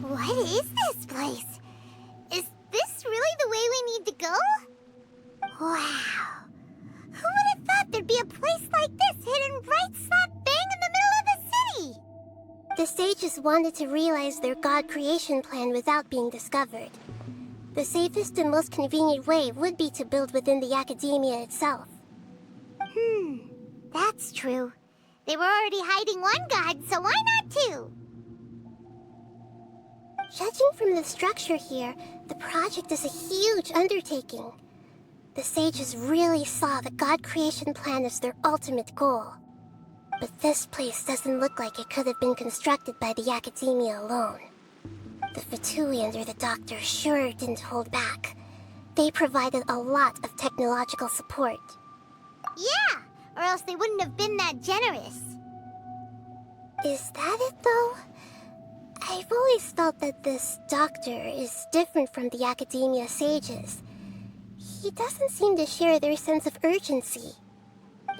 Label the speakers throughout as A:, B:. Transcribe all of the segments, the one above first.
A: What is this place? Is this really the way we need to go? Wow. Who would have thought there'd be a place like this hidden right slap bang in the middle of the city?
B: The sages wanted to realize their god creation plan without being discovered. The safest and most convenient way would be to build within the academia itself.
A: That's true. They were already hiding one god, so why not two?
B: Judging from the structure here, the project is a huge undertaking. The sages really saw the god creation plan as their ultimate goal. But this place doesn't look like it could have been constructed by the academia alone. The Fatui under the Doctor sure didn't hold back. They provided a lot of technological support.
A: Yeah, or else they wouldn't have been that generous.
B: Is that it, though? I've always felt that this Doctor is different from the academia sages. He doesn't seem to share their sense of urgency.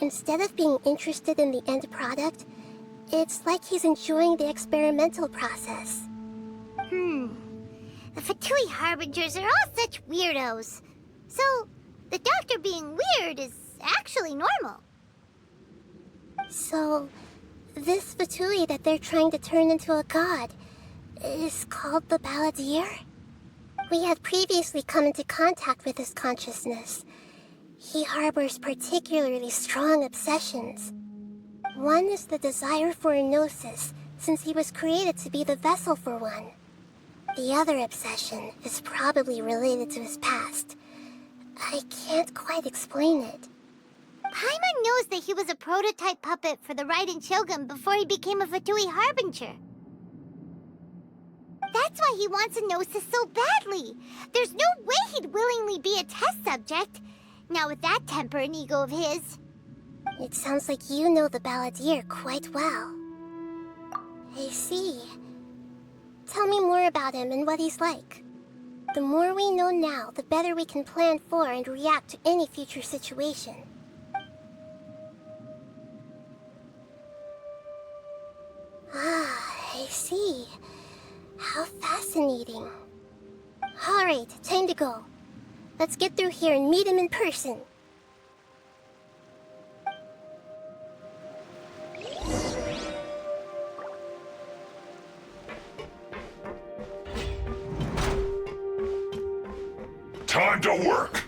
B: Instead of being interested in the end product, it's like he's enjoying the experimental process.
A: The Fatui Harbingers are all such weirdos. So, the Doctor being weird is actually normal.
B: So, this Fatui that they're trying to turn into a god is called the Balladeer? We had previously come into contact with his consciousness. He harbors particularly strong obsessions. One is the desire for a gnosis, since he was created to be the vessel for one. The other obsession is probably related to his past. I can't quite explain it.
A: Paimon knows that he was a prototype puppet for the Raiden Shogun before he became a Fatui Harbinger. That's why he wants a gnosis so badly. There's no way he'd willingly be a test subject. Now with that temper and ego of his.
B: It sounds like you know the Balladeer quite well. I see. Tell me more about him and what he's like. The more we know now, the better we can plan for and react to any future situation. Ah, I see. How fascinating. Alright, time to go. Let's get through here and meet him in person.
C: Time to work!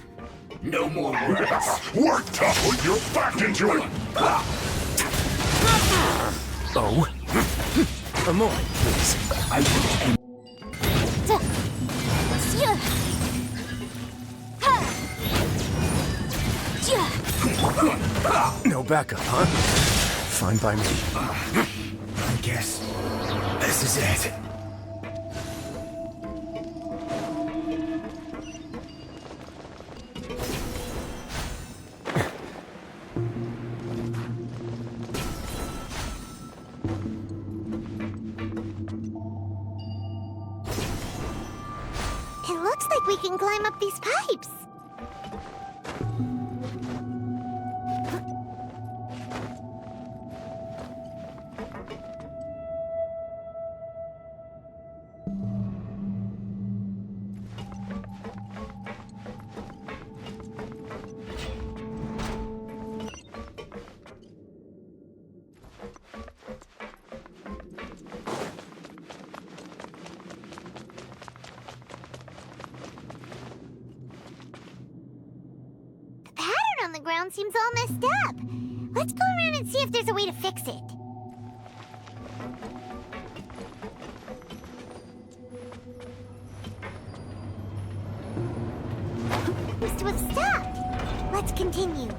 D: No more words.
C: Work tough or you're back into it!
D: Oh? A moment, please. I will end. No backup, huh? Fine by me. I guess this is it.
A: It looks like we can climb up these pipes. The ground seems all messed up. Let's go around and see if there's a way to fix it. Seems to have stopped. Let's continue.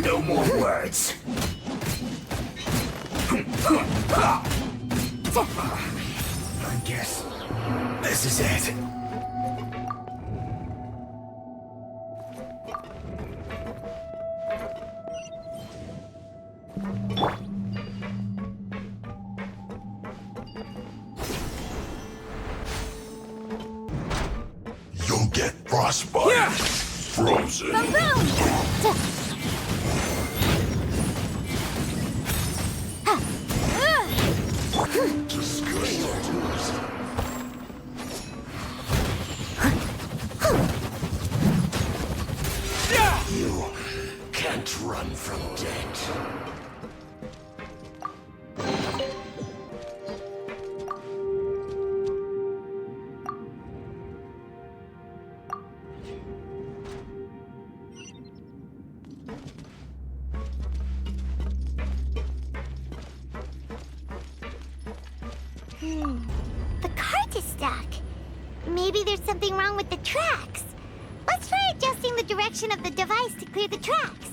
D: No more words. I guess this is it.
C: You'll get frostbite.
E: Yeah.
C: Frozen. Disgusting. You can't run from death.
A: The cart is stuck. Maybe there's something wrong with the tracks. Let's try adjusting the direction of the device to clear the tracks.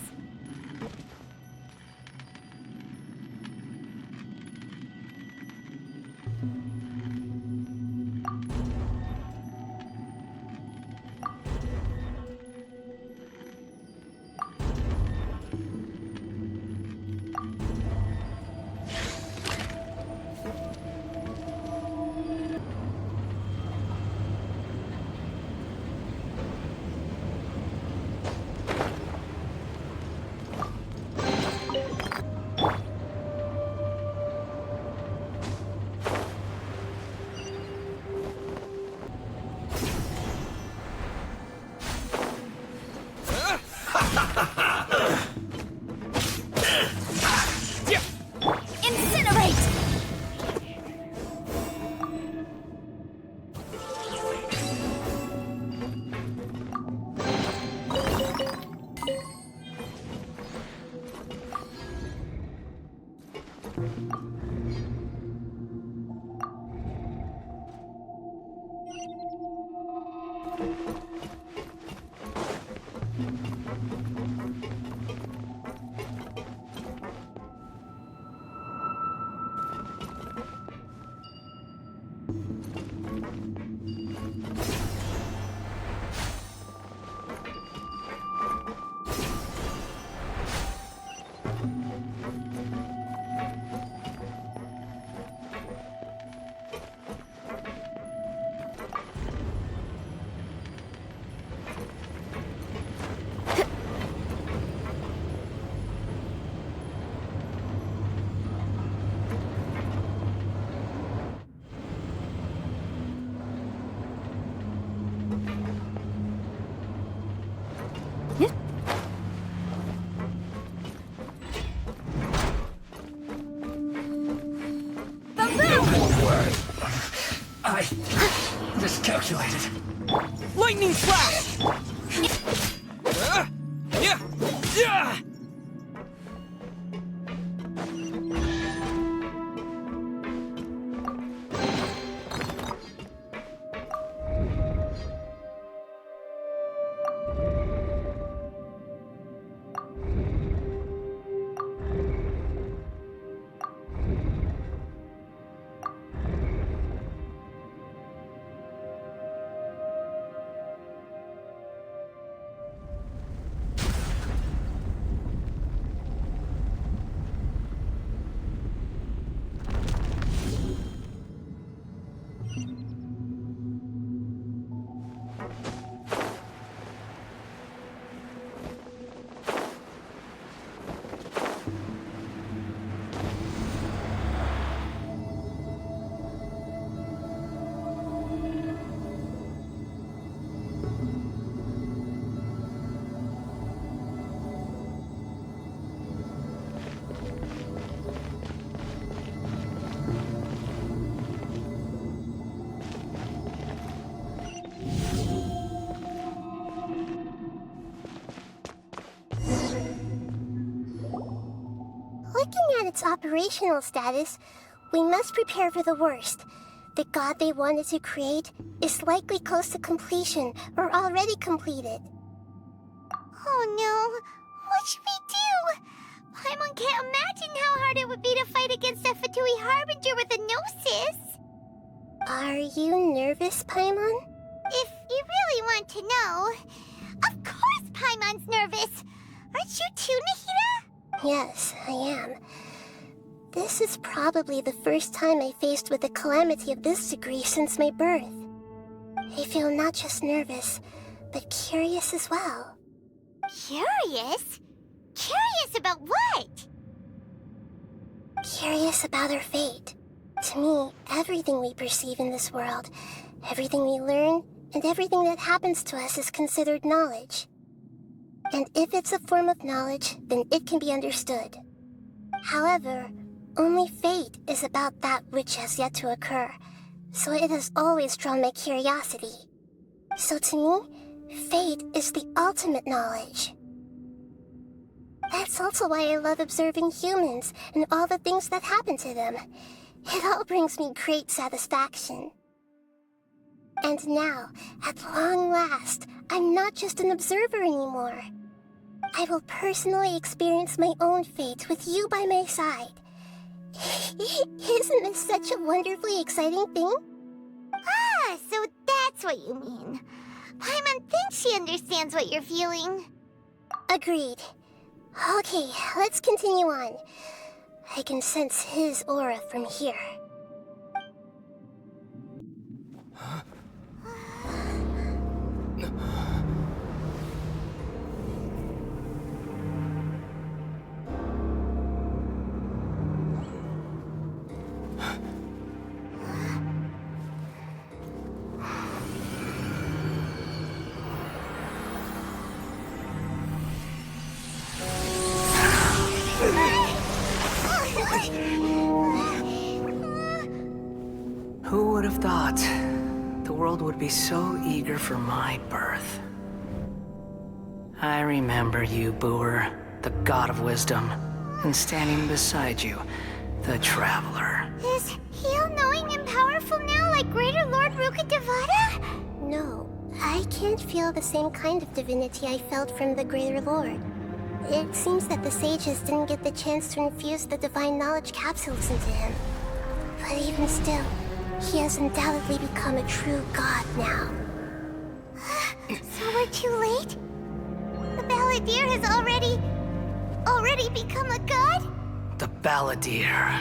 A: Incinerate!
D: I miscalculated.
E: Lightning flash! Yeah! Yeah!
B: Looking at its operational status, we must prepare for the worst. The god they wanted to create is likely close to completion or already completed.
A: Oh no! What should we do? Paimon can't imagine how hard it would be to fight against a Fatui Harbinger with a Gnosis!
B: Are you nervous, Paimon?
A: If you really want to know... Of course Paimon's nervous! Aren't you too, Nahida?
B: Yes, I am. This is probably the first time I faced with a calamity of this degree since my birth. I feel not just nervous, but curious as well.
A: Curious? Curious about what?
B: Curious about our fate. To me, everything we perceive in this world, everything we learn, and everything that happens to us is considered knowledge. And if it's a form of knowledge, then it can be understood. However, only fate is about that which has yet to occur, so it has always drawn my curiosity. So to me, fate is the ultimate knowledge. That's also why I love observing humans and all the things that happen to them. It all brings me great satisfaction. And now, at long last, I'm not just an observer anymore. I will personally experience my own fate with you by my side. Isn't this such a wonderfully exciting thing?
A: Ah, so that's what you mean. Paimon thinks she understands what you're feeling.
B: Agreed. Okay, let's continue on. I can sense his aura from here.
E: Who would have thought the world would be so eager for my birth? I remember you, Booer, the god of wisdom, and standing beside you, the traveler.
A: Is he all-knowing and powerful now like Greater Lord Rukkhadevata?
B: No, I can't feel the same kind of divinity I felt from the Greater Lord. It seems that the sages didn't get the chance to infuse the divine knowledge capsules into him. But even still, he has undoubtedly become a true god now.
A: So we're too late? The Balladeer has already become a god?
E: The Balladeer.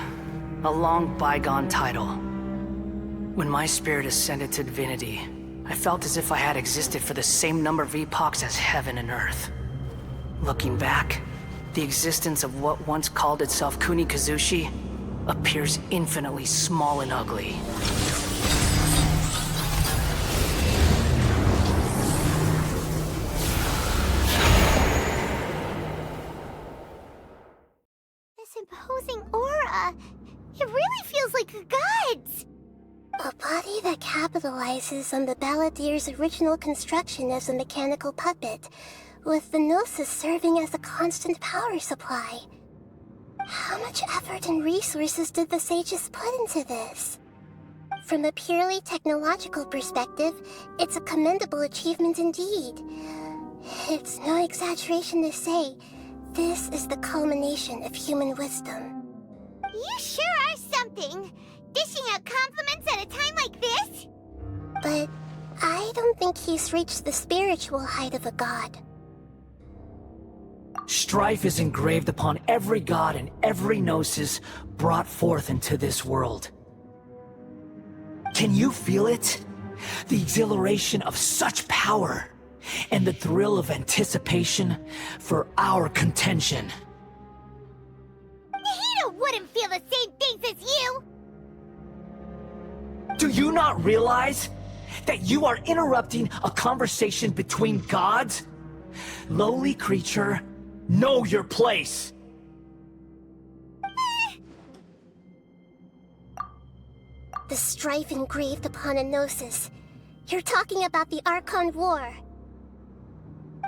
E: A long bygone title. When my spirit ascended to divinity, I felt as if I had existed for the same number of epochs as heaven and earth. Looking back, the existence of what once called itself Kunikazushi appears infinitely small and ugly.
A: This imposing aura, it really feels like the gods!
B: A body that capitalizes on the Balladeer's original construction as a mechanical puppet, with the Gnosis serving as a constant power supply. How much effort and resources did the sages put into this? From a purely technological perspective, it's a commendable achievement indeed. It's no exaggeration to say, this is the culmination of human wisdom.
A: You sure are something! Dishing out compliments at a time like this?
B: But I don't think he's reached the spiritual height of a god.
E: Strife is engraved upon every god and every gnosis brought forth into this world. Can you feel it? The exhilaration of such power, and the thrill of anticipation for our contention.
A: Hito wouldn't feel the same things as you!
E: Do you not realize that you are interrupting a conversation between gods? Lowly creature, know your place!
B: The strife engraved upon a Gnosis. You're talking about the Archon War.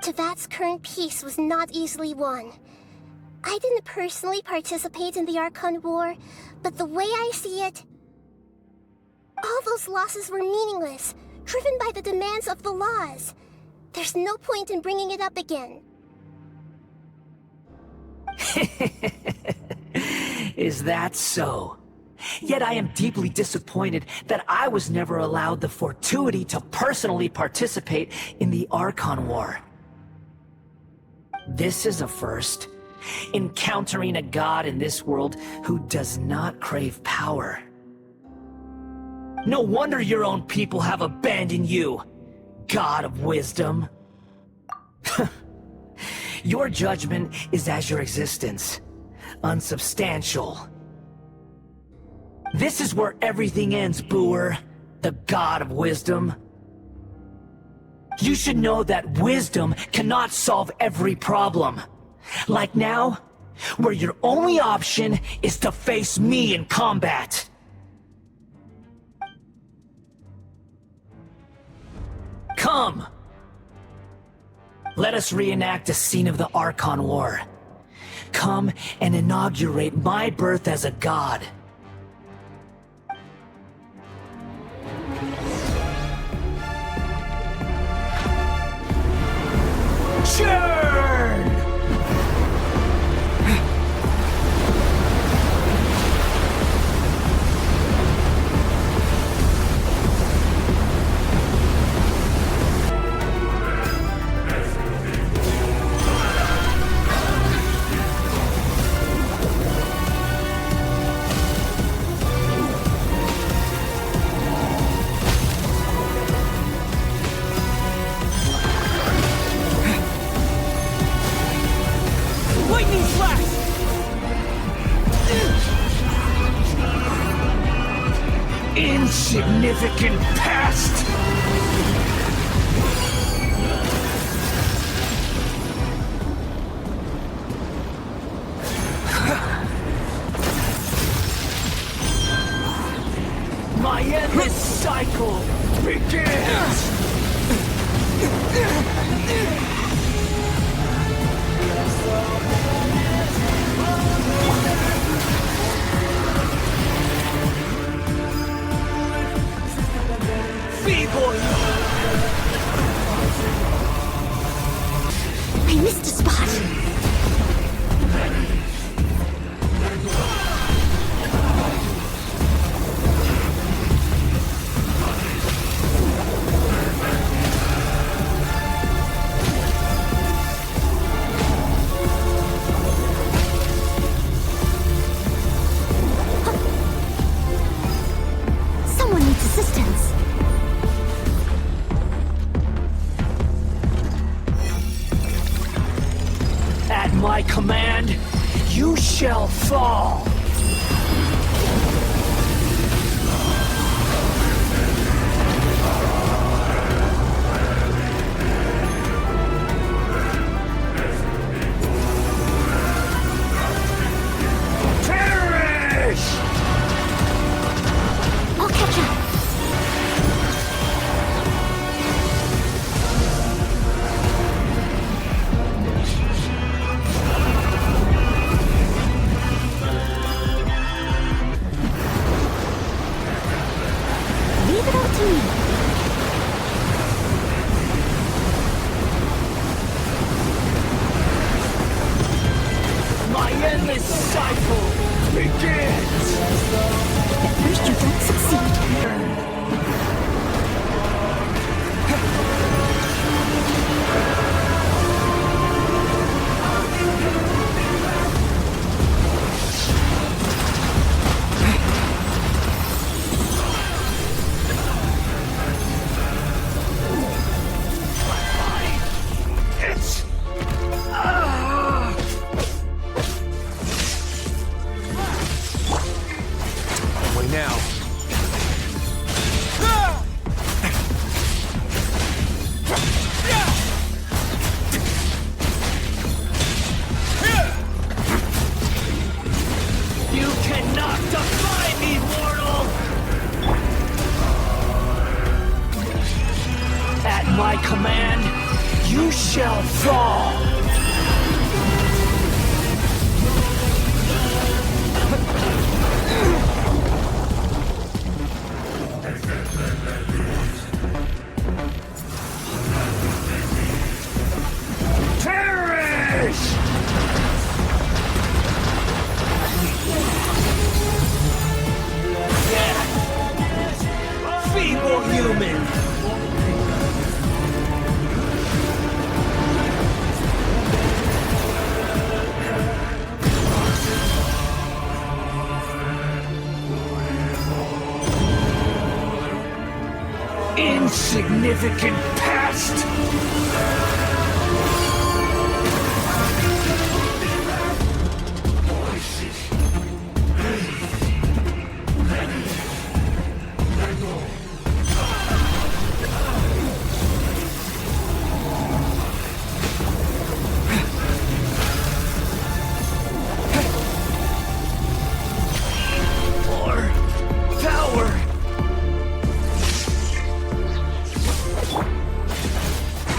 B: Tevat's current peace was not easily won. I didn't personally participate in the Archon War, but the way I see it, all those losses were meaningless, driven by the demands of the laws. There's no point in bringing it up again.
E: Is that so? Yet I am deeply disappointed that I was never allowed the fortuity to personally participate in the Archon War. This is a first, encountering a god in this world who does not crave power. No wonder your own people have abandoned you, God of Wisdom. Your judgment is as your existence, unsubstantial. This is where everything ends, Booer, the God of Wisdom. You should know that wisdom cannot solve every problem. Like now, where your only option is to face me in combat. Come! Let us reenact a scene of the Archon War. Come and inaugurate my birth as a god. Churn! Lightning flash! Insignificant past! My endless cycle begins! Feeble!
B: I missed a spot. Someone needs assistance.
E: At my command, you shall fall! Perish!
B: I'll catch up. Leave it up to me.
E: My endless cycle begins!
B: At first you don't succeed.
E: It's...
D: Wait now. insignificant past!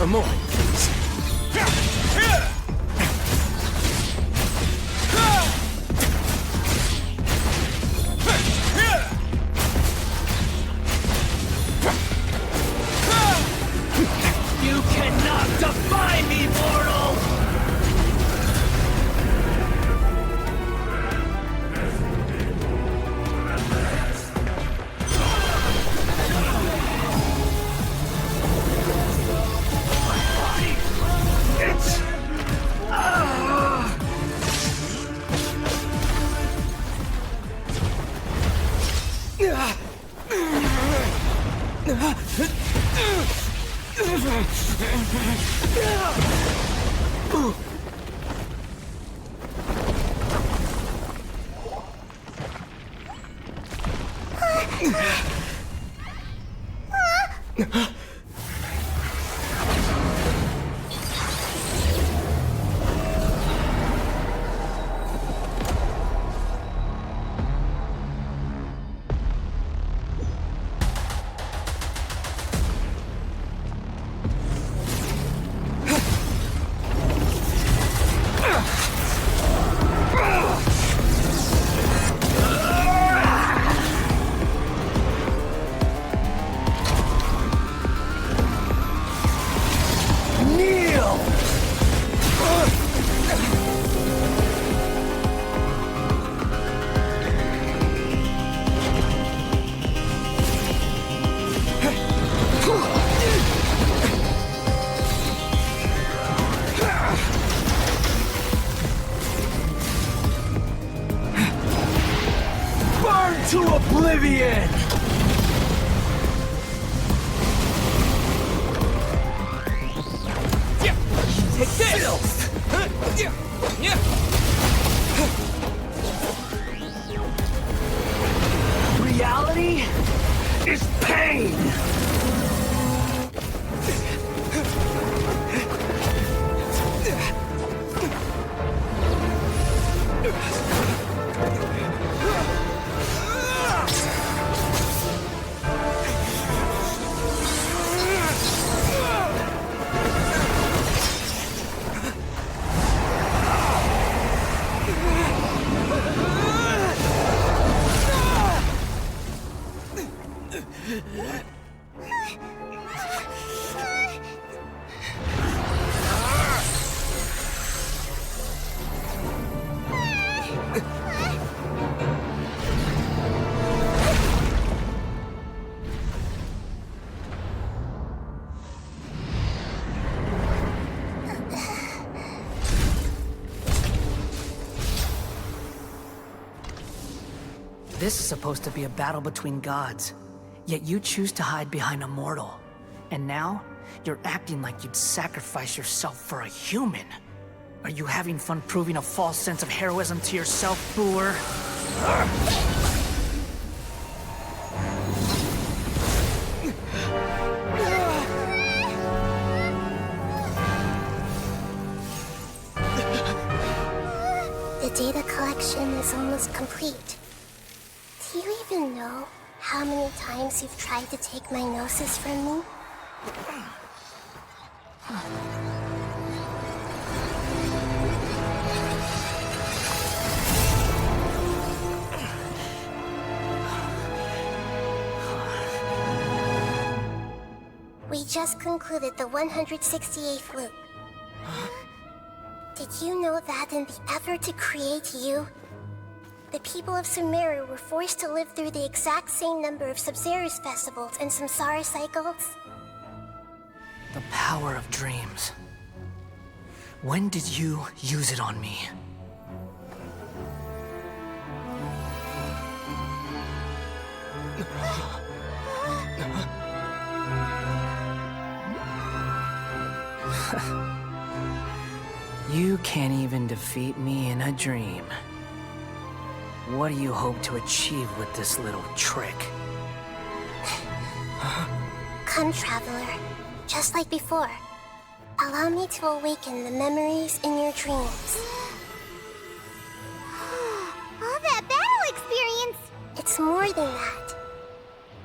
D: More, please. You cannot defy me, mortal! To oblivion! Take this! Reality is pain!
E: This is supposed to be a battle between gods, yet you choose to hide behind a mortal. And now, you're acting like you'd sacrifice yourself for a human. Are you having fun proving a false sense of heroism to yourself, Boor?
B: The data collection is almost complete. Do you even know how many times you've tried to take my gnosis from me? We just concluded the 168th loop. Did you know that in the effort to create you, the people of Sumeru were forced to live through the exact same number of Sub-Zerus festivals and Samsara cycles?
E: The power of dreams. When did you use it on me? You can't even defeat me in a dream. What do you hope to achieve with this little trick?
B: Come, Traveler. Just like before. Allow me to awaken the memories in your dreams.
A: All that battle experience!
B: It's more than that.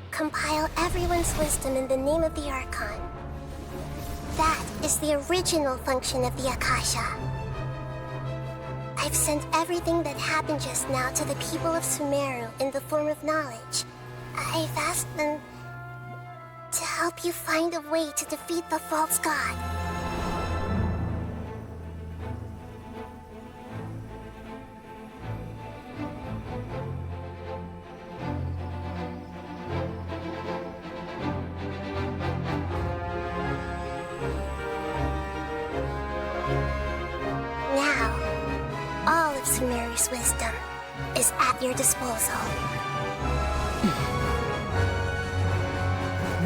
B: Compile everyone's wisdom in the name of the Archon. That is the original function of the Akasha. I've sent everything that happened just now to the people of Sumeru in the form of knowledge. I've asked them to help you find a way to defeat the false god. Now, all of Sumeru's wisdom is at your disposal.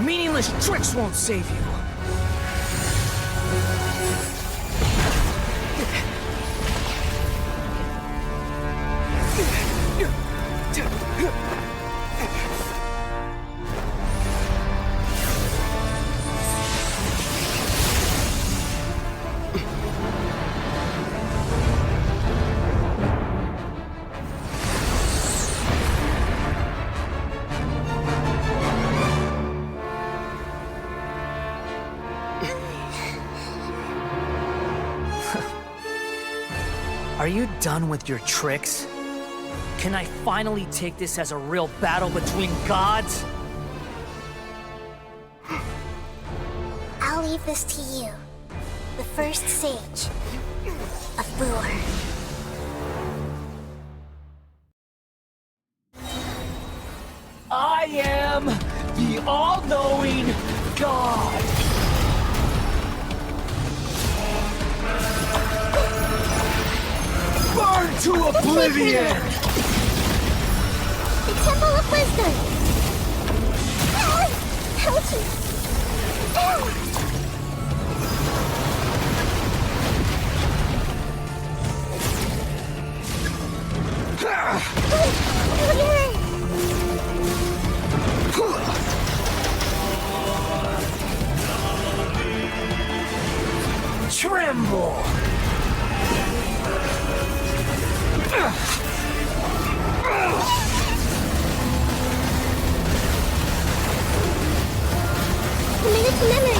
E: Meaningless tricks won't save you. Are you done with your tricks? Can I finally take this as a real battle between gods?
B: I'll leave this to you, the first sage of Boor.
E: I am the all-knowing God! Burn to oblivion!
B: The Temple of Wisdom! Ouchie!
E: Tremble!
B: Committed to memory!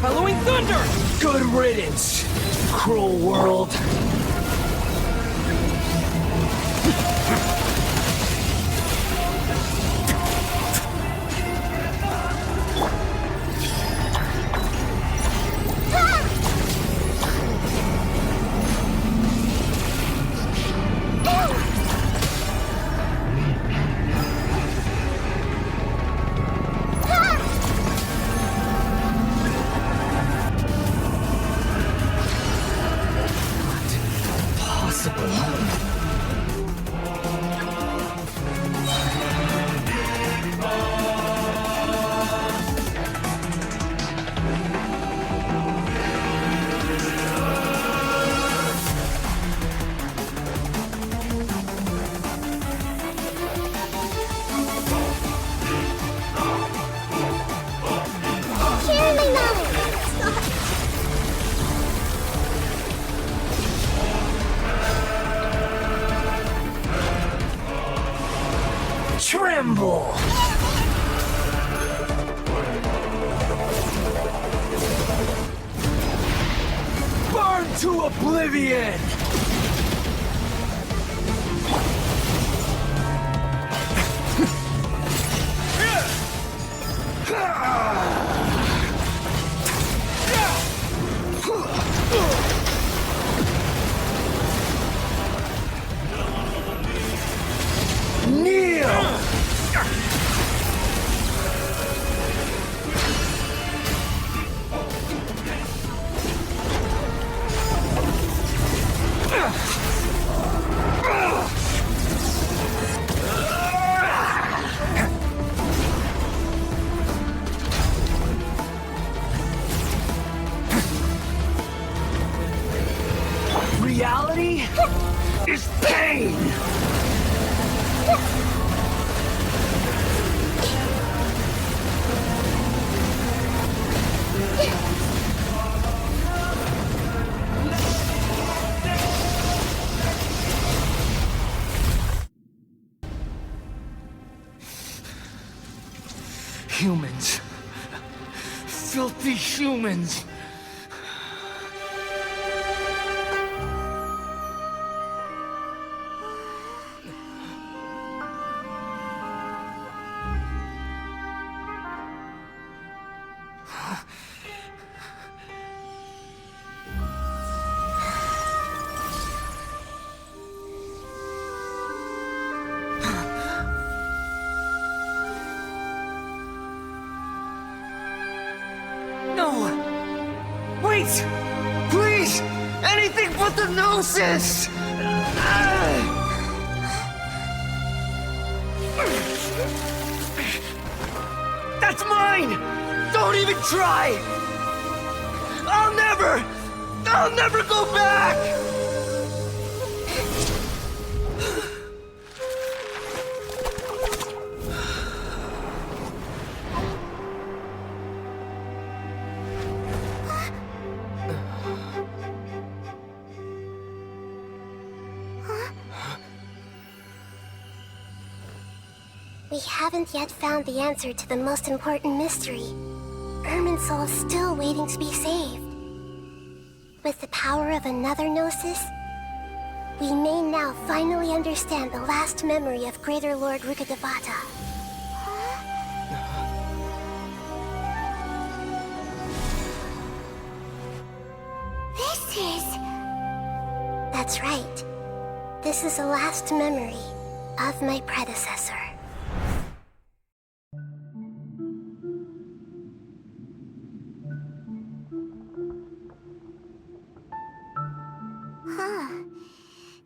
E: Halloween thunder! Good riddance, cruel world. Tremble! Burn to oblivion! Kneel!
D: me is pain! Humans. Filthy humans. Wait! Please! Anything but the Gnosis! That's mine! Don't even try! I'll never go back!
B: We haven't yet found the answer to the most important mystery. Irminsul is still waiting to be saved. With the power of another Gnosis, we may now finally understand the last memory of Greater Lord Rukkhadevata.
A: This is...
B: That's right. This is the last memory of my predecessor.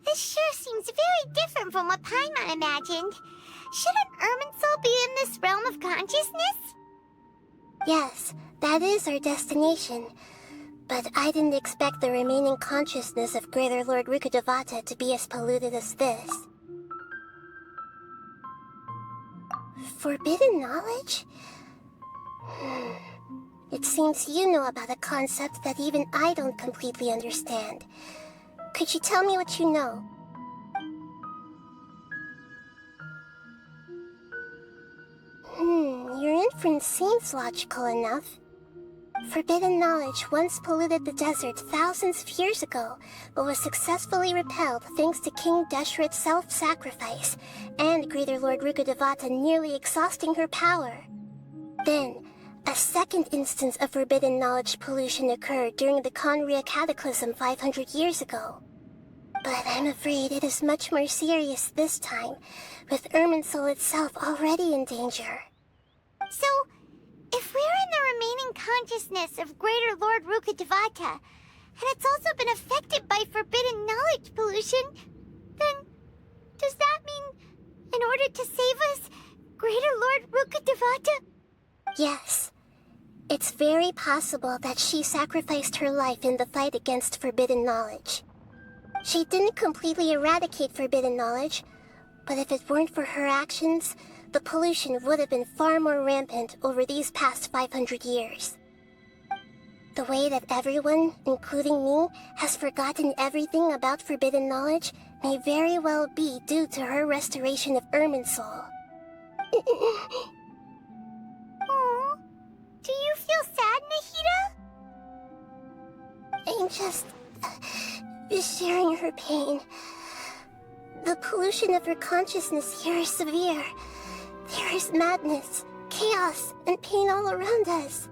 A: This sure seems very different from what Paimon imagined. Shouldn't Irminsul be in this realm of consciousness?
B: Yes, that is our destination. But I didn't expect the remaining consciousness of Greater Lord Rukkhadevata to be as polluted as this. Forbidden knowledge? It seems you know about a concept that even I don't completely understand. Could you tell me what you know? Your inference seems logical enough. Forbidden knowledge once polluted the desert thousands of years ago, but was successfully repelled thanks to King Deshret's self-sacrifice, and Greater Lord Rukkhadevata nearly exhausting her power. Then, a second instance of forbidden knowledge pollution occurred during the Conria Cataclysm 500 years ago. But I'm afraid it is much more serious this time, with Irminsul itself already in danger.
A: So, if we're in the remaining consciousness of Greater Lord Rukkhadevata, and it's also been affected by forbidden knowledge pollution, then does that mean, in order to save us, Greater Lord Rukkhadevata?
B: Yes. It's very possible that she sacrificed her life in the fight against forbidden knowledge. She didn't completely eradicate forbidden knowledge, but if it weren't for her actions, the pollution would have been far more rampant over these past 500 years. The way that everyone, including me, has forgotten everything about forbidden knowledge may very well be due to her restoration of Irminsul.
A: Aww. Do you feel sad, Nahida?
B: I'm just sharing her pain. The pollution of her consciousness here is severe. There is madness, chaos, and pain all around us.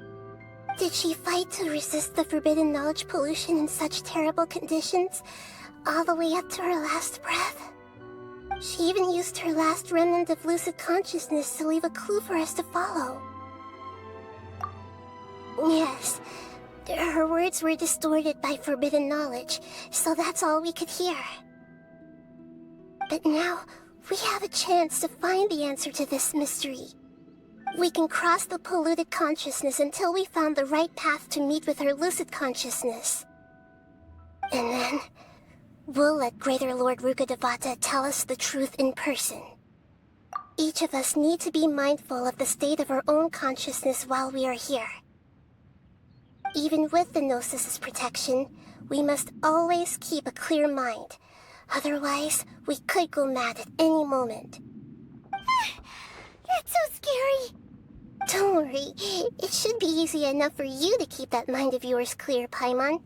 B: Did she fight to resist the forbidden knowledge pollution in such terrible conditions, all the way up to her last breath? She even used her last remnant of lucid consciousness to leave a clue for us to follow. Yes, her words were distorted by forbidden knowledge, so that's all we could hear. But now, we have a chance to find the answer to this mystery. We can cross the polluted consciousness until we found the right path to meet with her lucid consciousness. And then, We'll let Greater Lord Rukkhadevata tell us the truth in person. Each of us need to be mindful of the state of our own consciousness while we are here. Even with the Gnosis' protection, we must always keep a clear mind. Otherwise, we could go mad at any moment.
A: That's so scary.
B: Don't worry, it should be easy enough for you to keep that mind of yours clear, Paimon.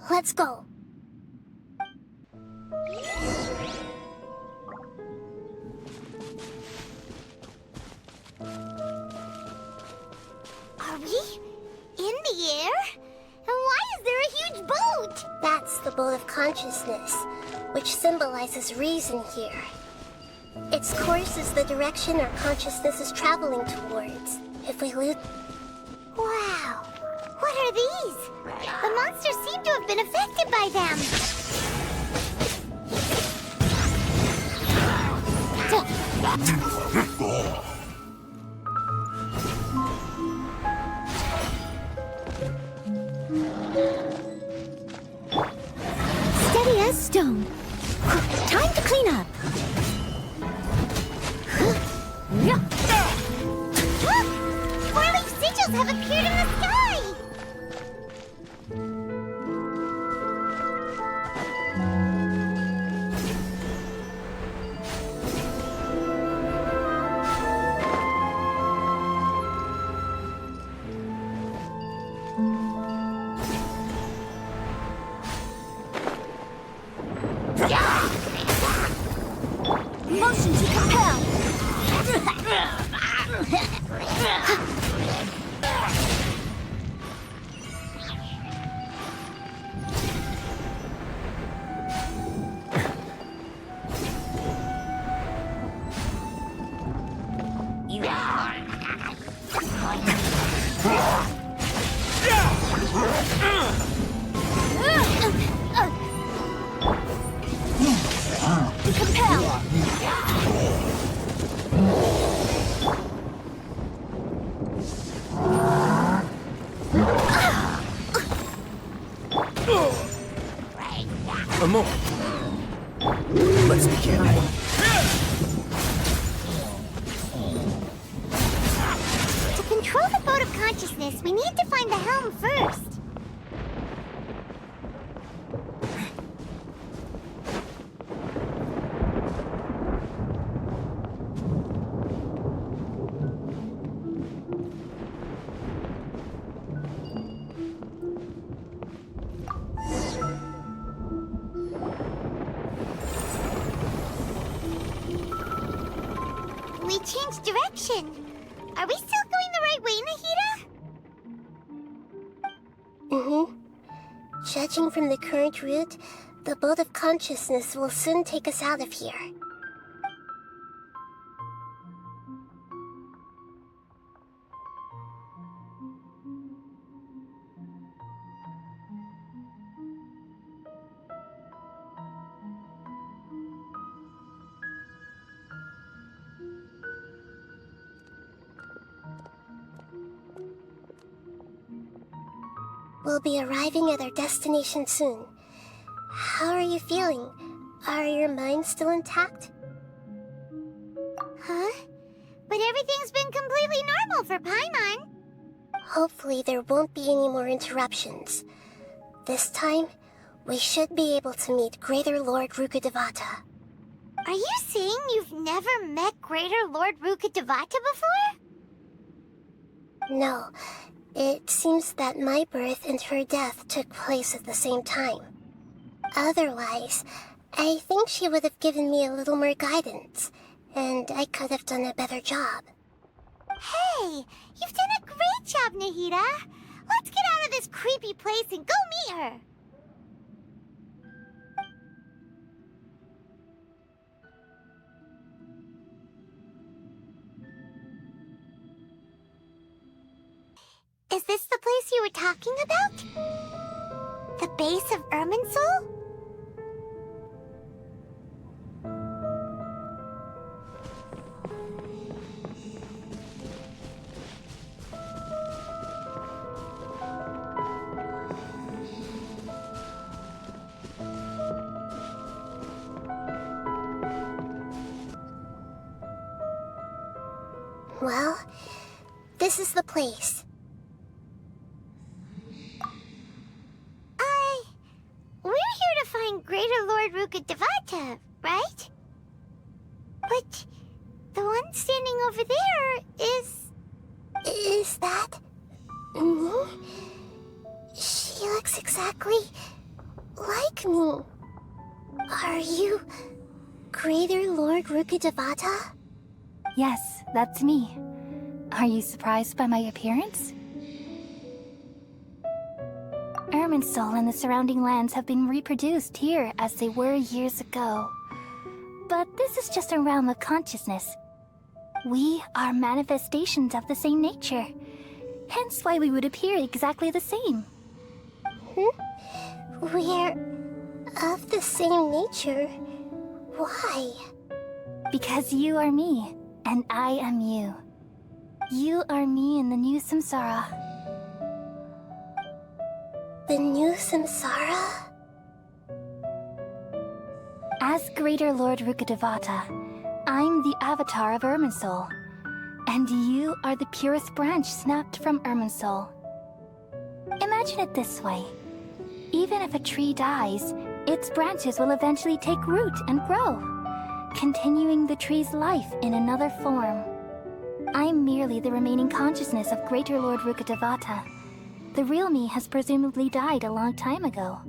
B: Let's go.
A: Are we in the air? And why is there a huge boat?
B: That's the boat of consciousness, which symbolizes reason here. Its course is the direction our consciousness is traveling towards. If we lose...
A: Wow. What are these? The monsters seem to have been affected by them. Steady as stone. Time to clean up. Four-leaf sigils have appeared in the sky! Motion to compel!
D: A moment. Let's begin.
A: To control the boat of consciousness, we need to find the helm first. We changed direction. Are we still going the right way, Nahida?
B: Judging from the current route, the boat of consciousness will soon take us out of here. We'll be arriving at our destination soon. How are you feeling? Are your minds still intact?
A: Huh? But everything's been completely normal for Paimon.
B: Hopefully there won't be any more interruptions. This time, we should be able to meet Greater Lord Rukkhadevata.
A: Are you saying you've never met Greater Lord Rukkhadevata before?
B: No, it seems that my birth and her death took place at the same time. Otherwise, I think she would have given me a little more guidance, and I could have done a better job.
A: Hey, you've done a great job, Nahida. Let's get out of this creepy place and go meet her. Is this the place you were talking about? The base of Irminsul?
B: Well, this is the place.
A: We're here to find Greater Lord Rukkhadevata, right? But the one standing over there is...
B: Is that... me? She looks exactly like me. Are you Greater Lord Rukkhadevata?
F: Yes, that's me. Are you surprised by my appearance? Irminsul and the surrounding lands have been reproduced here as they were years ago. But this is just a realm of consciousness. We are manifestations of the same nature. Hence why we would appear exactly the same.
B: We're of the same nature. Why?
F: Because you are me, and I am you. You are me in the new samsara.
B: The new samsara?
F: As Greater Lord Rukkhadevata, I'm the avatar of Irminsul, and you are the purest branch snapped from Irminsul. Imagine it this way. Even if a tree dies, its branches will eventually take root and grow, continuing the tree's life in another form. I'm merely the remaining consciousness of Greater Lord Rukkhadevata. The real me has presumably died a long time ago.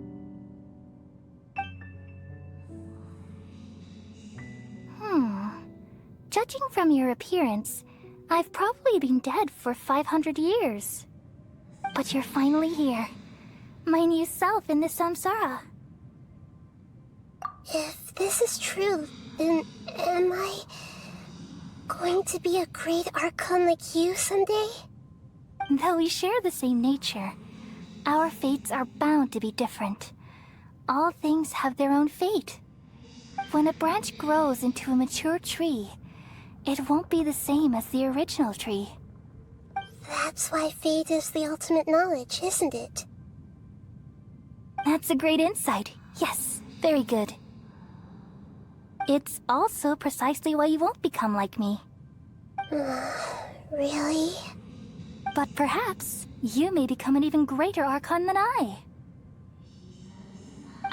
F: Judging from your appearance, I've probably been dead for 500 years. But you're finally here. My new self in the samsara.
B: If this is true, then am I going to be a great Archon like you someday?
F: Though we share the same nature, our fates are bound to be different. All things have their own fate. When a branch grows into a mature tree, it won't be the same as the original tree.
B: That's why fate is the ultimate knowledge, isn't it?
F: That's a great insight. Yes, very good. It's also precisely why you won't become like me.
B: Really?
F: But perhaps you may become an even greater Archon than I.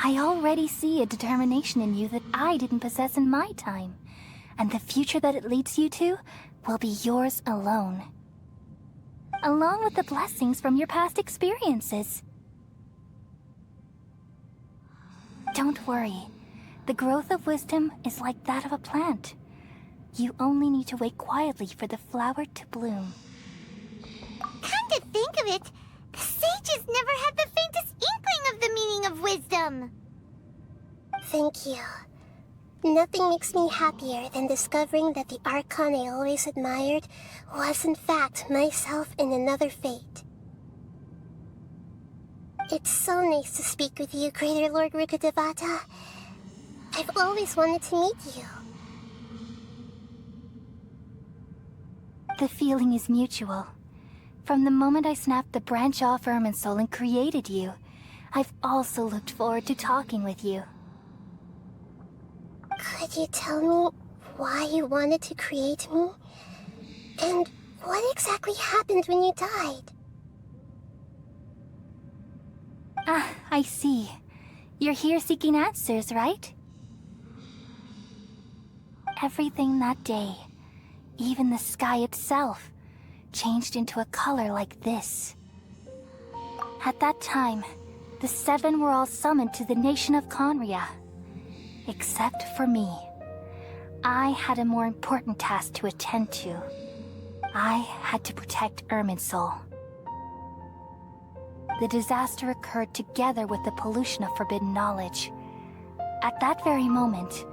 F: I already see a determination in you that I didn't possess in my time, and the future that it leads you to will be yours alone. Along with the blessings from your past experiences. Don't worry. The growth of wisdom is like that of a plant. You only need to wait quietly for the flower to bloom.
A: Come to think of it, the sages never had the faintest inkling of the meaning of wisdom.
B: Thank you. Nothing makes me happier than discovering that the Archon I always admired was in fact myself in another fate. It's so nice to speak with you, Greater Lord Rukkhadevata. I've always wanted to meet you.
F: The feeling is mutual. From the moment I snapped the branch off Irminsul and created you, I've also looked forward to talking with you.
B: Could you tell me why you wanted to create me? And what exactly happened when you died?
F: Ah, I see. You're here seeking answers, right? Everything that day, even the sky itself, changed into a color like this. At that time, the seven were all summoned to the nation of Conria. Except for me. I had a more important task to attend to. I had to protect Irminsul. The disaster occurred together with the pollution of forbidden knowledge. At that very moment,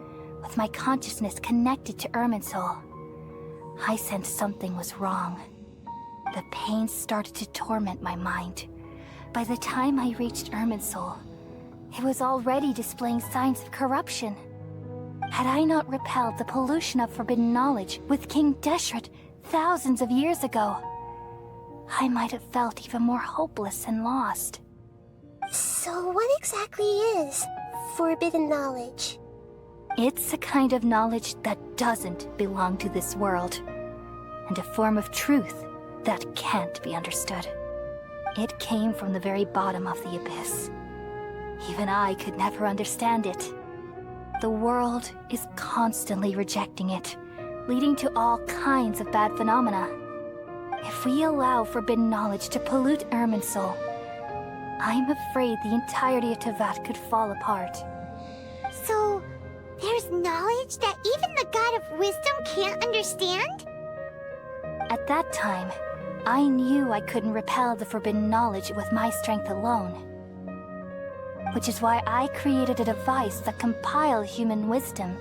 F: with my consciousness connected to Irminsul, I sensed something was wrong. The pain started to torment my mind. By the time I reached Irminsul, it was already displaying signs of corruption. Had I not repelled the pollution of forbidden knowledge with King Deshret thousands of years ago, I might have felt even more hopeless and lost.
B: So what exactly is forbidden knowledge?
F: It's a kind of knowledge that doesn't belong to this world. and a form of truth that can't be understood. It came from the very bottom of the abyss. Even I could never understand it. The world is constantly rejecting it, leading to all kinds of bad phenomena. If we allow forbidden knowledge to pollute Irminsul, I'm afraid the entirety of Tevat could fall apart.
A: So, there's knowledge that even the God of Wisdom can't understand?
F: At that time, I knew I couldn't repel the forbidden knowledge with my strength alone. Which is why I created a device that compiled human wisdom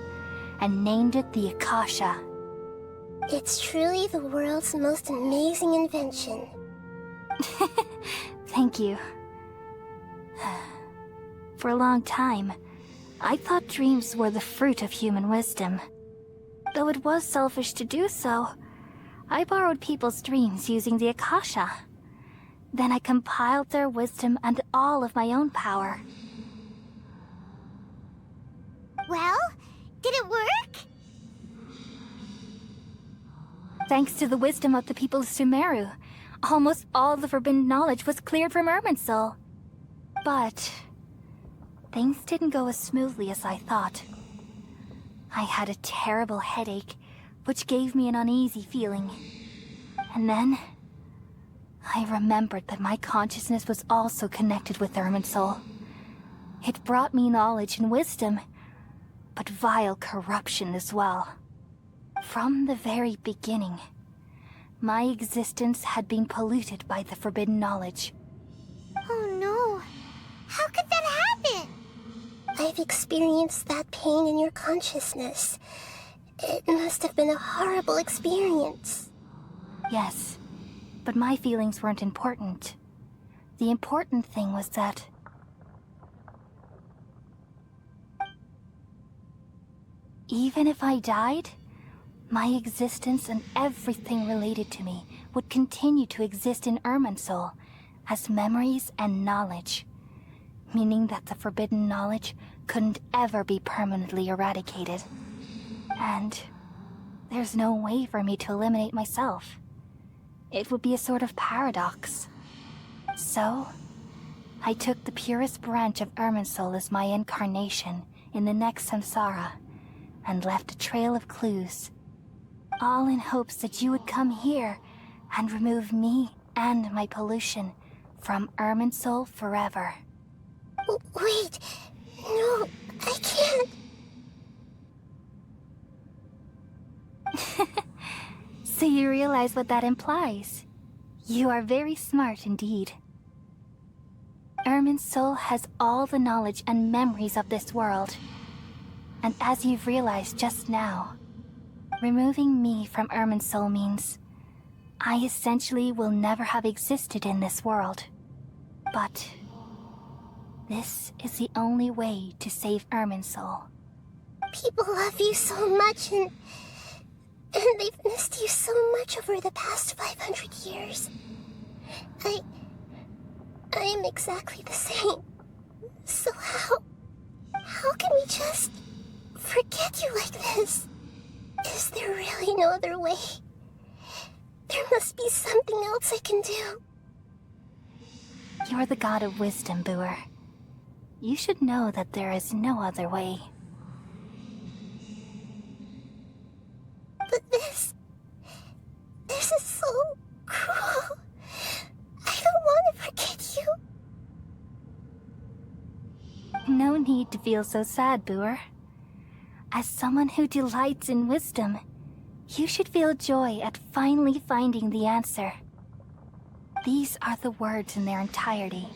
F: and named it the Akasha.
B: It's truly the world's most amazing invention.
F: Thank you. For a long time, I thought dreams were the fruit of human wisdom. Though it was selfish to do so, I borrowed people's dreams using the Akasha. Then I compiled their wisdom and all of my own power.
A: Well, did it work?
F: Thanks to the wisdom of the people of Sumeru, almost all the forbidden knowledge was cleared from Irminsul. But things didn't go as smoothly as I thought. I had a terrible headache, which gave me an uneasy feeling. And then I remembered that my consciousness was also connected with Irminsul. It brought me knowledge and wisdom, but vile corruption as well. From the very beginning, my existence had been polluted by the forbidden knowledge.
A: Oh no. How could that happen?
B: I've experienced that pain in your consciousness. It must have been a horrible experience.
F: Yes, but my feelings weren't important. The important thing was that even if I died, my existence and everything related to me would continue to exist in Irminsul as memories and knowledge, meaning that the forbidden knowledge couldn't ever be permanently eradicated. And there's no way for me to eliminate myself. It would be a sort of paradox. So, I took the purest branch of Irminsul as my incarnation in the next samsara, and left a trail of clues, all in hopes that you would come here and remove me and my pollution from Irminsul forever.
B: Wait, no, I can't.
F: So you realize what that implies? You are very smart indeed. Irminsul has all the knowledge and memories of this world. And as you've realized just now, removing me from Irminsul means I essentially will never have existed in this world. But this is the only way to save Irminsul.
B: People love you so much, and they've missed you so much over the past 500 years. I am exactly the same. So how can we just forget you like this? Is there really no other way? There must be something else I can do.
F: You're the god of wisdom, Boer. You should know that there is no other way.
B: But this is so cruel. I don't want to forget you.
F: No need to feel so sad, Boer. As someone who delights in wisdom, you should feel joy at finally finding the answer. These are the words in their entirety.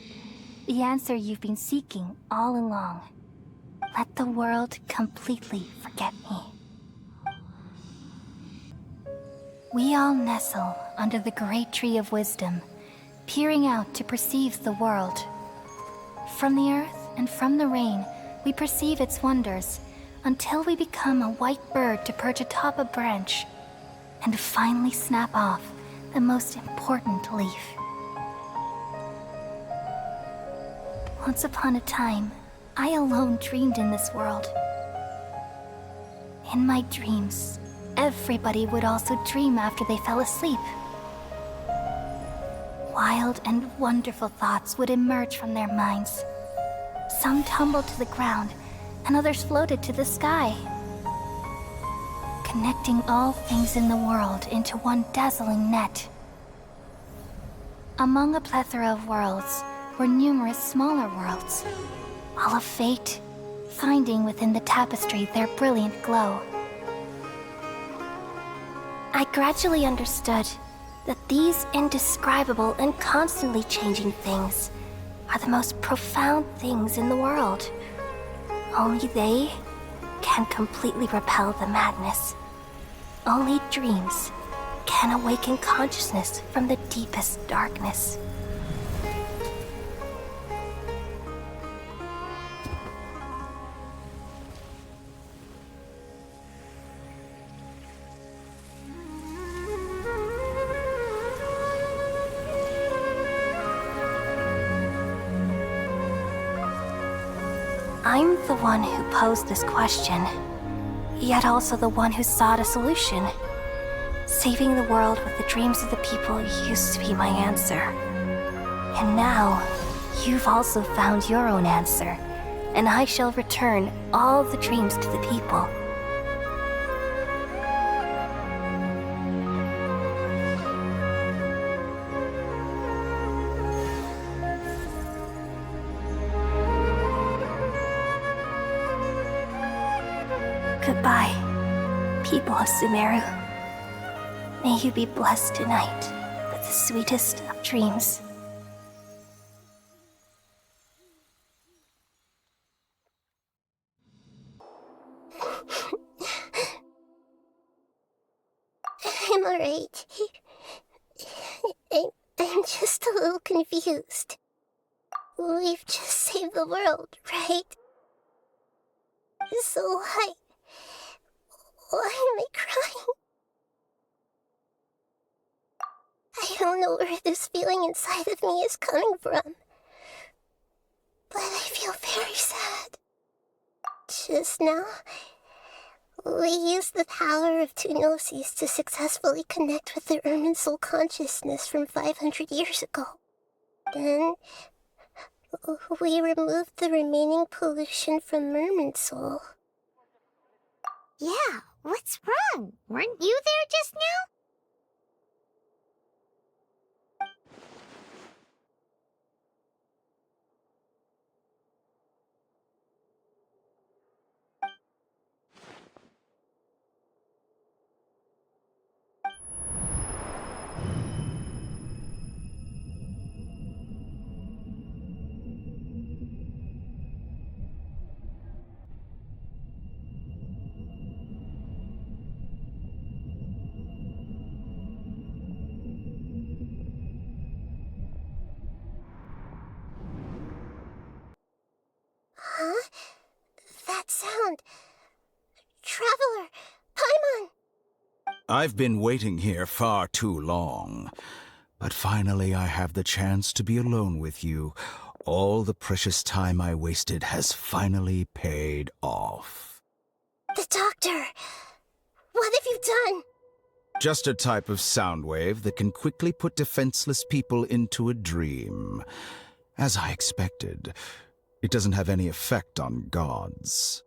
F: The answer you've been seeking all along. Let the world completely forget me. We all nestle under the great tree of wisdom, peering out to perceive the world. From the earth and from the rain, we perceive its wonders, until we become a white bird to perch atop a branch, and finally snap off the most important leaf. Once upon a time, I alone dreamed in this world. In my dreams, everybody would also dream after they fell asleep. Wild and wonderful thoughts would emerge from their minds. Some tumbled to the ground, and others floated to the sky, connecting all things in the world into one dazzling net. Among a plethora of worlds were numerous smaller worlds, all of fate, finding within the tapestry their brilliant glow. I gradually understood that these indescribable and constantly changing things are the most profound things in the world. Only they can completely repel the madness. Only dreams can awaken consciousness from the deepest darkness. I'm the one who posed this question, yet also the one who sought a solution. Saving the world with the dreams of the people used to be my answer. And now, you've also found your own answer, and I shall return all the dreams to the people. Goodbye, people of Sumeru. May you be blessed tonight with the sweetest of dreams.
B: I'm alright. I'm just a little confused. We've just saved the world, right? So why am I crying? I don't know where this feeling inside of me is coming from, but I feel very sad. Just now, we used the power of two gnosis to successfully connect with the Irminsul consciousness from 500 years ago. Then, we removed the remaining pollution from Irminsul.
A: Yeah, what's wrong? Weren't you there just now?
B: Huh? That sound. Traveler! Paimon!
D: I've been waiting here far too long. But finally I have the chance to be alone with you. All the precious time I wasted has finally paid off.
B: The doctor! What have you done?
D: Just a type of sound wave that can quickly put defenseless people into a dream. As I expected, it doesn't have any effect on gods.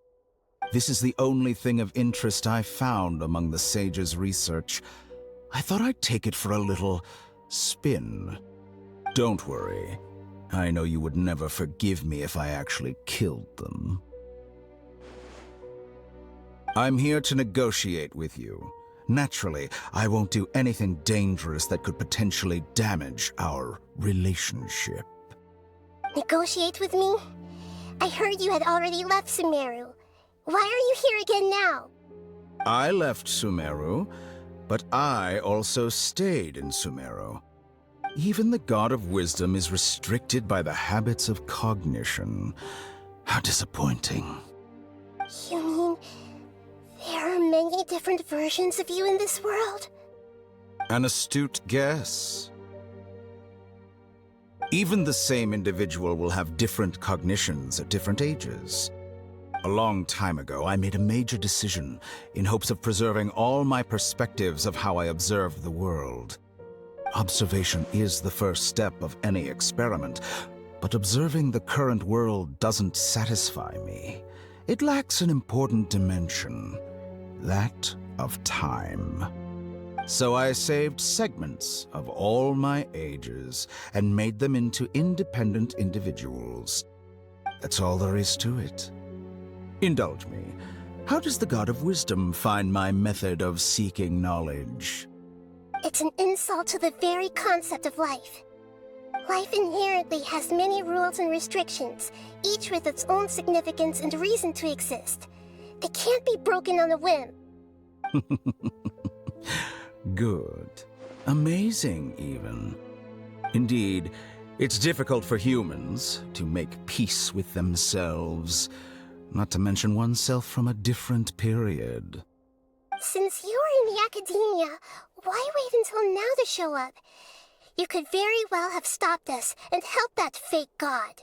D: This is the only thing of interest I found among the sage's research. I thought I'd take it for a little spin. Don't worry. I know you would never forgive me if I actually killed them. I'm here to negotiate with you. Naturally, I won't do anything dangerous that could potentially damage our relationship.
B: Negotiate with me? I heard you had already left Sumeru. Why are you here again now?
D: I left Sumeru, but I also stayed in Sumeru. Even the God of Wisdom is restricted by the habits of cognition. How disappointing.
B: You mean there are many different versions of you in this world?
D: An astute guess. Even the same individual will have different cognitions at different ages. A long time ago, I made a major decision in hopes of preserving all my perspectives of how I observed the world. Observation is the first step of any experiment, but observing the current world doesn't satisfy me. It lacks an important dimension, that of time. So I saved segments of all my ages and made them into independent individuals. That's all there is to it. Indulge me. How does the God of Wisdom find my method of seeking knowledge?
B: It's an insult to the very concept of life. Life inherently has many rules and restrictions, each with its own significance and reason to exist. They can't be broken on a whim.
D: Good. Amazing, even. Indeed, it's difficult for humans to make peace with themselves, not to mention oneself from a different period.
B: Since you're in the academia, why wait until now to show up? You could very well have stopped us and helped that fake god.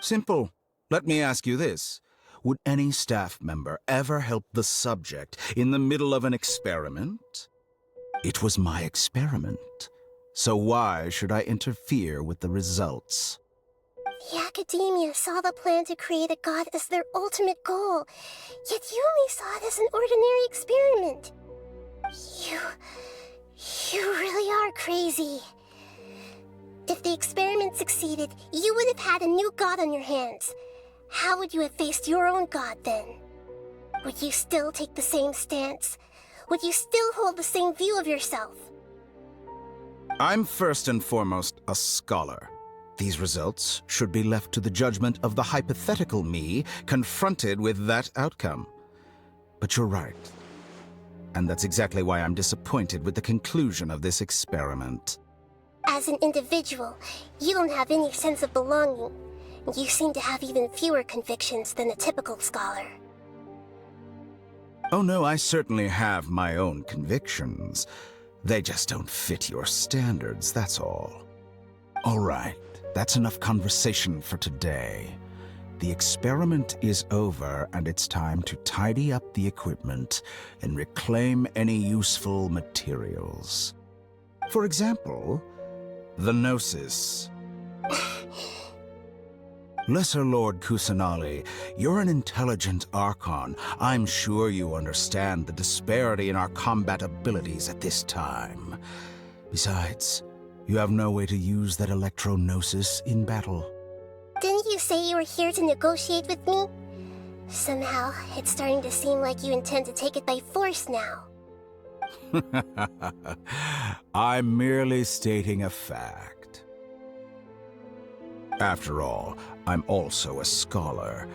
D: Simple. Let me ask you this. Would any staff member ever help the subject in the middle of an experiment? It was my experiment, so why should I interfere with the results?
B: The academia saw the plan to create a god as their ultimate goal, yet you only saw it as an ordinary experiment. You really are crazy. If the experiment succeeded, you would have had a new god on your hands. How would you have faced your own god then? Would you still take the same stance? Would you still hold the same view of yourself?
D: I'm first and foremost a scholar. These results should be left to the judgment of the hypothetical me confronted with that outcome. But you're right. And that's exactly why I'm disappointed with the conclusion of this experiment.
B: As an individual, you don't have any sense of belonging. You seem to have even fewer convictions than a typical scholar.
D: Oh no, I certainly have my own convictions. They just don't fit your standards, that's all. All right, that's enough conversation for today. The experiment is over, and it's time to tidy up the equipment and reclaim any useful materials. For example, the Gnosis. Lesser Lord Kusanali, you're an intelligent Archon. I'm sure you understand the disparity in our combat abilities at this time. Besides, you have no way to use that Electro-Gnosis in battle.
B: Didn't you say you were here to negotiate with me? Somehow, it's starting to seem like you intend to take it by force now.
D: I'm merely stating a fact. After all, I'm also a scholar.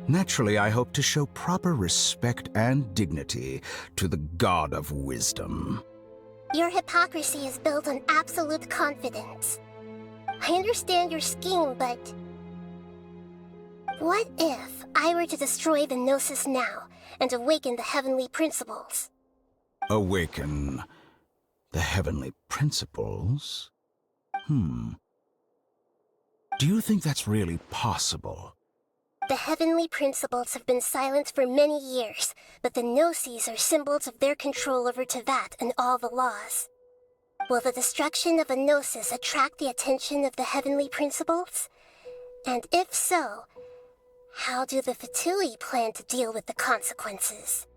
D: Naturally, I hope to show proper respect and dignity to the God of Wisdom.
B: Your hypocrisy is built on absolute confidence. I understand your scheme, but... what if I were to destroy the Gnosis now and awaken the heavenly principles?
D: Awaken the heavenly principles? Do you think that's really possible?
B: The heavenly principles have been silent for many years, but the Gnosis are symbols of their control over Tevat and all the laws. Will the destruction of a Gnosis attract the attention of the heavenly principles? And if so, how do the Fatui plan to deal with the consequences?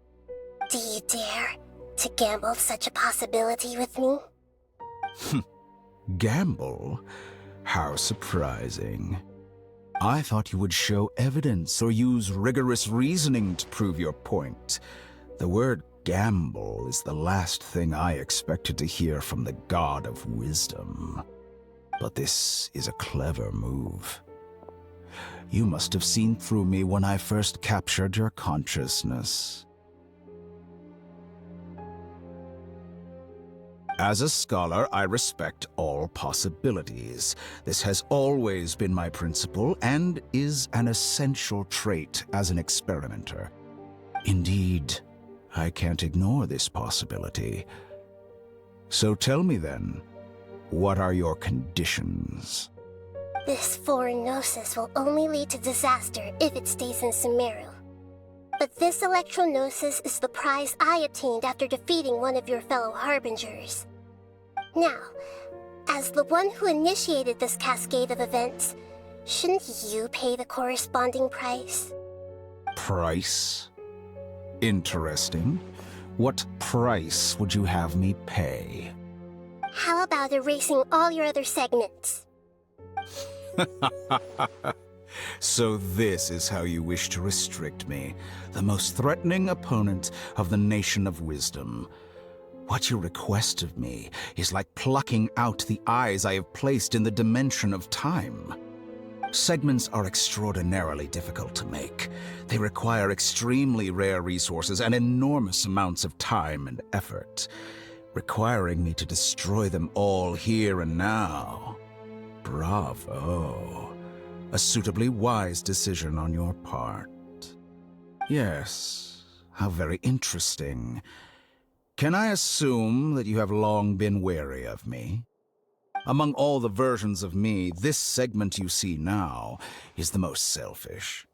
B: Do you dare to gamble such a possibility with me?
D: Gamble? How surprising. I thought you would show evidence or use rigorous reasoning to prove your point. The word gamble is the last thing I expected to hear from the God of Wisdom. But this is a clever move. You must have seen through me when I first captured your consciousness. As a scholar, I respect all possibilities. This has always been my principle and is an essential trait as an experimenter. Indeed, I can't ignore this possibility. So tell me then, what are your conditions?
B: This foreign gnosis will only lead to disaster if it stays in Sumeru. But this electro-gnosis is the prize I obtained after defeating one of your fellow harbingers. Now, as the one who initiated this cascade of events, shouldn't you pay the corresponding price?
D: Price? Interesting. What price would you have me pay?
B: How about erasing all your other segments?
D: So this is how you wish to restrict me, the most threatening opponent of the Nation of Wisdom. What you request of me is like plucking out the eyes I have placed in the dimension of time. Segments are extraordinarily difficult to make. They require extremely rare resources and enormous amounts of time and effort, requiring me to destroy them all here and now. Bravo. A suitably wise decision on your part. Yes, how very interesting. Can I assume that you have long been wary of me? Among all the versions of me, this segment you see now is the most selfish.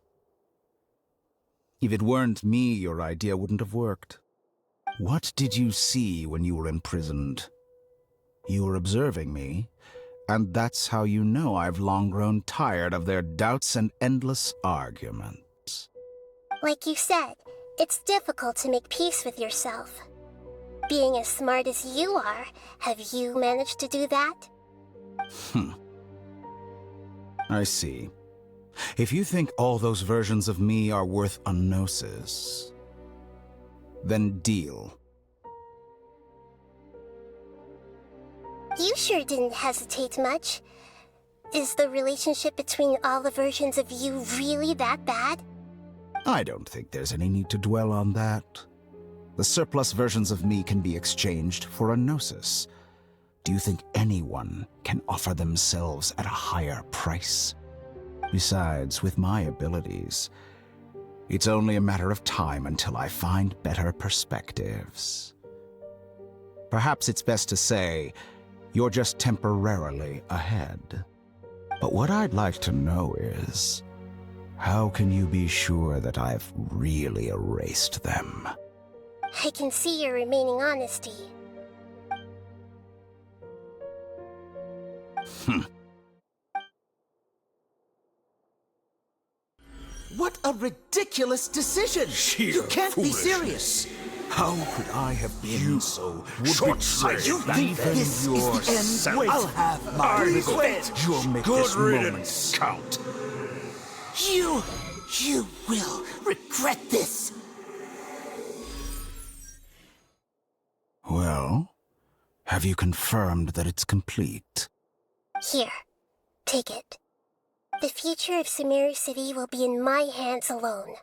D: If it weren't me, your idea wouldn't have worked. What did you see when you were imprisoned? You were observing me, and that's how you know I've long grown tired of their doubts and endless arguments.
B: Like you said, it's difficult to make peace with yourself. Being as smart as you are, have you managed to do that?
D: I see. If you think all those versions of me are worth a gnosis, then deal.
B: You sure didn't hesitate much. Is the relationship between all the versions of you really that bad?
D: I don't think there's any need to dwell on that. The surplus versions of me can be exchanged for a gnosis. Do you think anyone can offer themselves at a higher price? Besides, with my abilities, it's only a matter of time until I find better perspectives. Perhaps it's best to say, you're just temporarily ahead. But what I'd like to know is, how can you be sure that I've really erased them?
B: I can see your remaining honesty.
G: What a ridiculous decision! You can't be serious!
D: How could I have been so short-sighted?
G: You think this is the end? I'll have my revenge!
D: You'll make this moment count.
G: You will regret this!
D: Well, have you confirmed that it's complete?
B: Here, take it. The future of Sumeru City will be in my hands alone.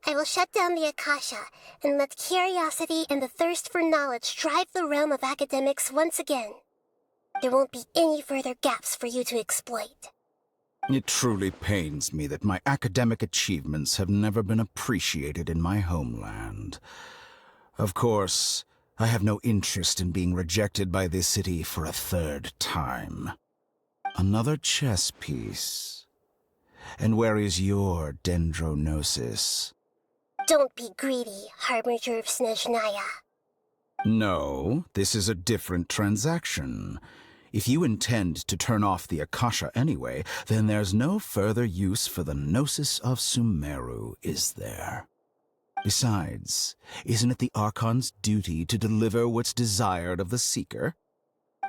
B: I will shut down the Akasha and let curiosity and the thirst for knowledge drive the realm of academics once again. There won't be any further gaps for you to exploit.
D: It truly pains me that my academic achievements have never been appreciated in my homeland. Of course, I have no interest in being rejected by this city for a third time. Another chess piece. And where is your dendrognosis?
B: Don't be greedy, Harbinger of Snezhnaya.
D: No, this is a different transaction. If you intend to turn off the Akasha anyway, then there's no further use for the Gnosis of Sumeru, is there? Besides, isn't it the Archon's duty to deliver what's desired of the Seeker?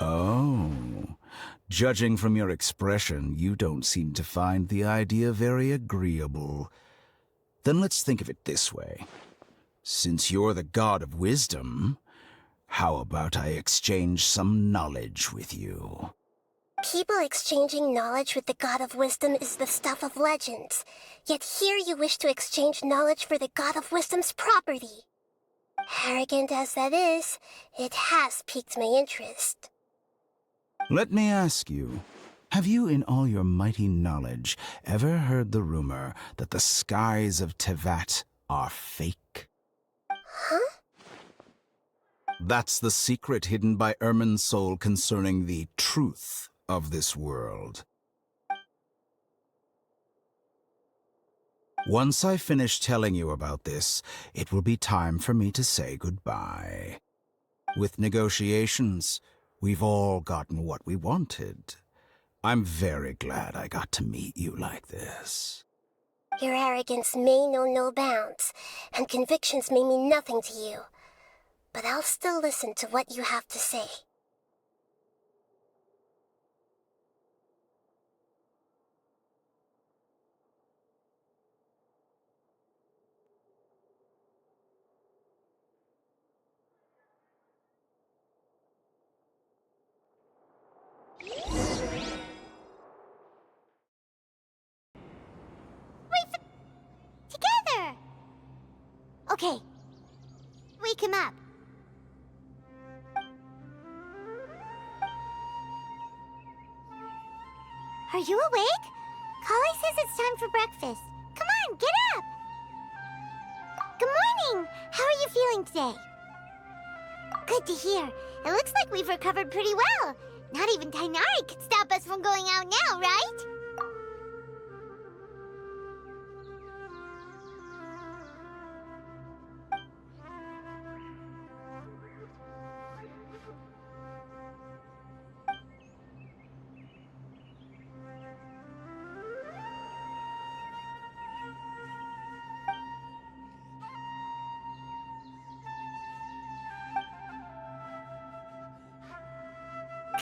D: Oh, judging from your expression, you don't seem to find the idea very agreeable. Then let's think of it this way. Since you're the god of wisdom, how about I exchange some knowledge with you?
B: People exchanging knowledge with the God of Wisdom is the stuff of legends. Yet here you wish to exchange knowledge for the God of Wisdom's property. Arrogant as that is, it has piqued my interest.
D: Let me ask you, have you in all your mighty knowledge ever heard the rumor that the skies of Tevat are fake?
B: Huh?
D: That's the secret hidden by Irmin's soul concerning the truth of this world. Once I finish telling you about this, it will be time for me to say goodbye. With negotiations, we've all gotten what we wanted. I'm very glad I got to meet you like this.
B: Your arrogance may know no bounds, and convictions may mean nothing to you. But I'll still listen to what you have to say.
A: Together! Okay. Wake him up. Are you awake? Kali says it's time for breakfast. Come on, get up! Good morning! How are you feeling today? Good to hear. It looks like we've recovered pretty well. Not even Tainari could stop us from going out now, right?